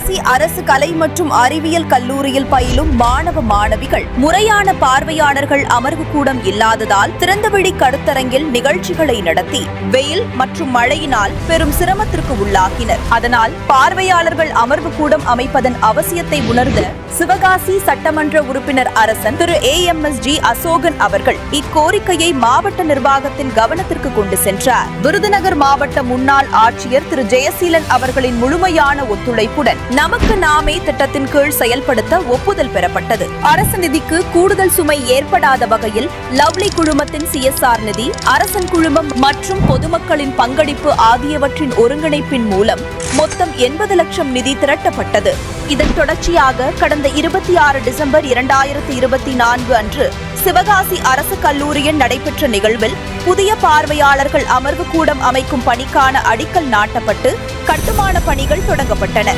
சிவகாசி அரசு கலை மற்றும் அறிவியல் கல்லூரியில் பயிலும் மாணவ மாணவிகள் முறையான பார்வையாளர்கள் அமர்வு கூடம் இல்லாததால் திறந்தவெளி கருத்தரங்கில் நிகழ்ச்சிகளை நடத்தி வெயில் மற்றும் மழையினால் பெரும் சிரமத்திற்கு உள்ளாகினர். அதனால் பார்வையாளர்கள் அமர்வு கூடம் அமைப்பதன் அவசியத்தை உணர்ந்த சிவகாசி சட்டமன்ற உறுப்பினர் அரசன் திரு AMSG அசோகன் அவர்கள் இக்கோரிக்கையை மாவட்ட நிர்வாகத்தின் கவனத்திற்கு கொண்டு சென்றார். விருதுநகர் மாவட்ட முன்னாள் ஆட்சியர் திரு ஜெயசீலன் அவர்களின் முழுமையான ஒத்துழைப்புடன் நமக்கு நாமே திட்டத்தின் கீழ் செயல்படுத்த ஒப்புதல் பெறப்பட்டது. அரசு நிதிக்கு கூடுதல் சுமை ஏற்படாத வகையில் லவ்லி குழுமத்தின் CSR நிதி, அரசன் குழுமம் மற்றும் பொதுமக்களின் பங்களிப்பு ஆகியவற்றின் ஒருங்கிணைப்பின் மூலம் மொத்தம் 80 லட்சம் நிதி திரட்டப்பட்டது. இதன் தொடர்ச்சியாக கடந்த 26 டிசம்பர் 2024 அன்று சிவகாசி அரசு கல்லூரியில் நடைபெற்ற நிகழ்வில் புதிய பார்வையாளர்கள் அமர்வு கூடம் அமைக்கும் பணிக்கான அடிக்கல் நாட்டப்பட்டு கட்டுமான பணிகள் தொடங்கப்பட்டன.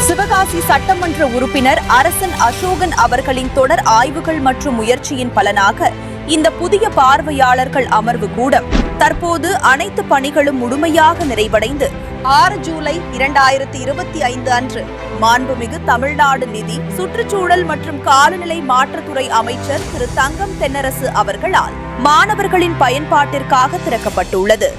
சிவகாசி சட்டமன்ற உறுப்பினர் அரசன் அசோகன் அவர்களின் தொடர் ஆய்வுகள் மற்றும் முயற்சியின் பலனாக இந்த புதிய பார்வையாளர்கள் அமர்வு கூடம் தற்போது அனைத்து பணிகளும் முழுமையாக நிறைவடைந்து 6 ஜூலை 2025 அன்று மாண்புமிகு தமிழ்நாடு நிதி, சுற்றுச்சூழல் மற்றும் காலநிலை மாற்றத்துறை அமைச்சர் திரு தங்கம் தென்னரசு அவர்களால் மாணவர்களின் பயன்பாட்டிற்காக திறக்கப்பட்டுள்ளது.